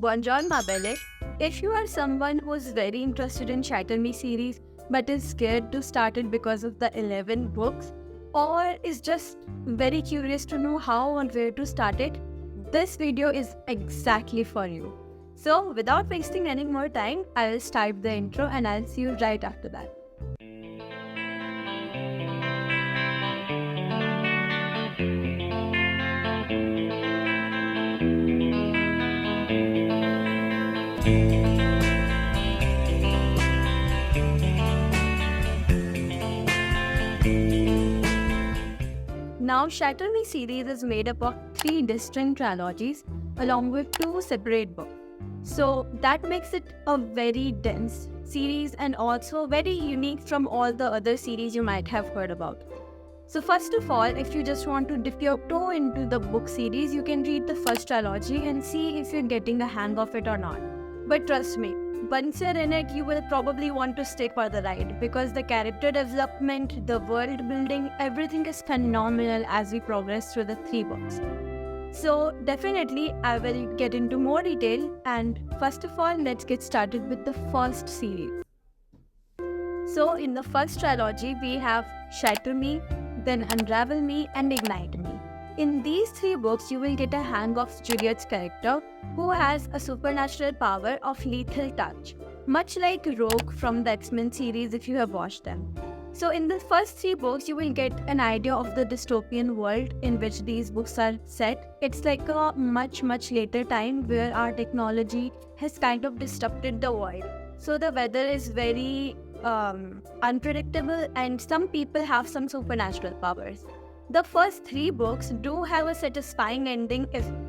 Bonjour, Mabele. If you are someone who's very interested in Shatter Me series but is scared to start it because of the 11 books, or is just very curious to know how and where to start it, this video is exactly for you. So, without wasting any more time, I'll start the intro and I'll see you right after that. Now, Shatter Me series is made up of 3 distinct trilogies along with 2 separate books. So that makes it a very dense series and also very unique from all the other series you might have heard about. So first of all, if you just want to dip your toe into the book series, you can read the first trilogy and see if you're getting the hang of it or not. But trust me, once you're in it, you will probably want to stick for the ride because the character development, the world building, everything is phenomenal as we progress through the 3 books. So definitely I will get into more detail, and first of all, let's get started with the first series. So in the first trilogy, we have Shatter Me, then Unravel Me and Ignite Me. In these 3 books, you will get a hang of Juliet's character, who has a supernatural power of lethal touch, much like Rogue from the X-Men series if you have watched them. So in the first 3 books, you will get an idea of the dystopian world in which these books are set. It's like a much later time where our technology has kind of disrupted the world. So the weather is very unpredictable and some people have some supernatural powers. The first 3 books do have a satisfying ending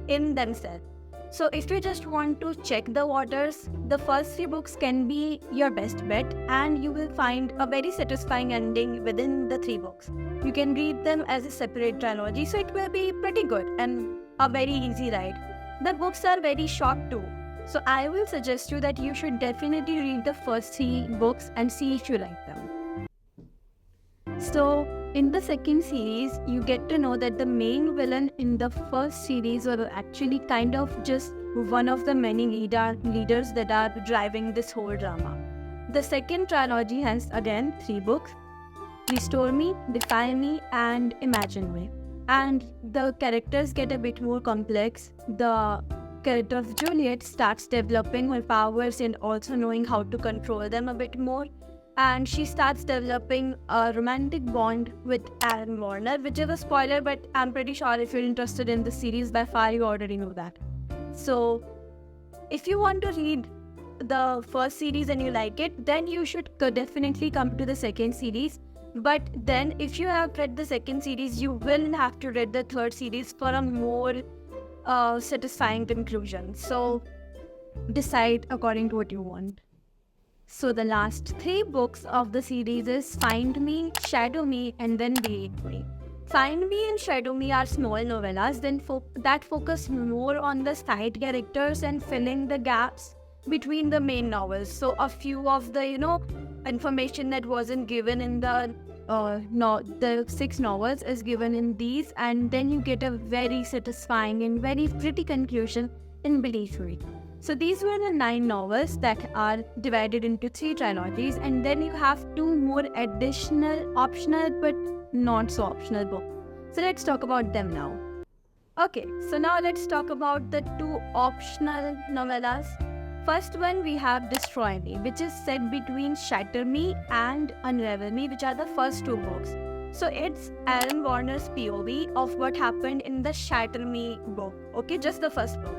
in themselves. So if you just want to check the waters, the first 3 books can be your best bet and you will find a very satisfying ending within the 3 books. You can read them as a separate trilogy, so it will be pretty good and a very easy ride. The books are very short too. So I will suggest you that you should definitely read the first 3 books and see if you like them. So in the second series, you get to know that the main villain in the first series was actually kind of just one of the many leaders that are driving this whole drama. The second trilogy has again 3 books: Restore Me, Defy Me and Imagine Me. And the characters get a bit more complex. The character of Juliet starts developing her powers and also knowing how to control them a bit more. And she starts developing a romantic bond with Aaron Warner, which is a spoiler, but I'm pretty sure if you're interested in the series, by far you already know that. So if you want to read the first series and you like it, then you should definitely come to the second series. But then if you have read the second series, you will have to read the third series for a more satisfying conclusion. So decide according to what you want. So the last 3 books of the series is Find Me, Shadow Me and then Beat Me. Find Me and Shadow Me are small novellas that focus more on the side characters and filling the gaps between the main novels. So a few of the information that wasn't given in the 6 novels is given in these, and then you get a very satisfying and very pretty conclusion in Believe Me. So these were the 9 novels that are divided into 3 trilogies, and then you have 2 more additional optional but not so optional books. So let's talk about them now. Okay, so now let's talk about the 2 optional novellas. First one, we have Destroy Me, which is set between Shatter Me and Unravel Me, which are the first 2 books. So it's Aaron Warner's POV of what happened in the Shatter Me book. Okay, just the first book.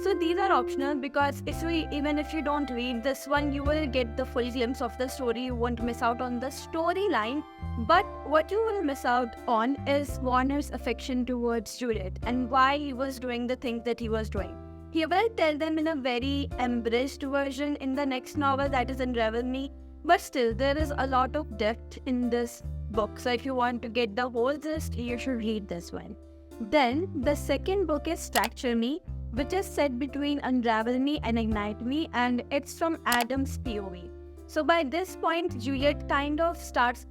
So these are optional because even if you don't read this one, you will get the full glimpse of the story. You won't miss out on the storyline. But what you will miss out on is Warner's affection towards Juliet and why he was doing the things that he was doing. He will tell them in a very embraced version in the next novel, that is Unravel Me. But still, there is a lot of depth in this book. So if you want to get the whole gist, you should read this one. Then the second book is Fracture Me, which is set between Unravel Me and Ignite Me, and it's from Adam's POV. So by this point, Juliet kind of starts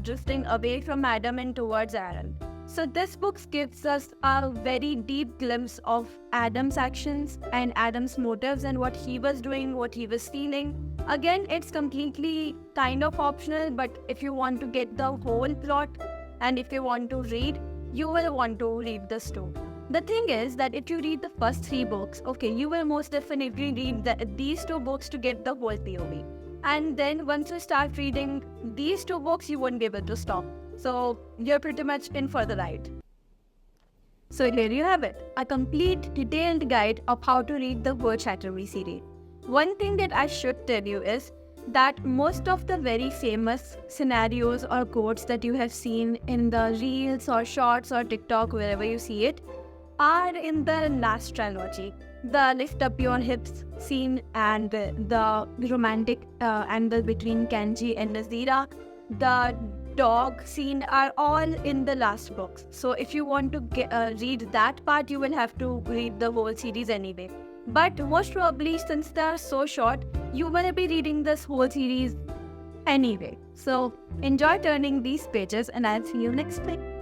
drifting away from Adam and towards Aaron. So this book gives us a very deep glimpse of Adam's actions and Adam's motives and what he was doing, what he was feeling. Again, it's completely kind of optional, but if you want to get the whole plot and if you want to read, you will want to read the story. The thing is that if you read the first 3 books, okay, you will most definitely read these 2 books to get the whole POV. And then once you start reading these 2 books, you won't be able to stop. So you're pretty much in for the ride. So here you have it, a complete detailed guide of how to read the Word Chattery series. One thing that I should tell you is that most of the very famous scenarios or quotes that you have seen in the Reels or Shorts or TikTok, wherever you see it, are in the last trilogy. The lift up your hips scene and the romantic angle between Kenji and Nazira, the dog scene are all in the last books. So if you want to read that part, you will have to read the whole series anyway. But most probably, since they are so short, you will be reading this whole series anyway. So enjoy turning these pages and I'll see you next time.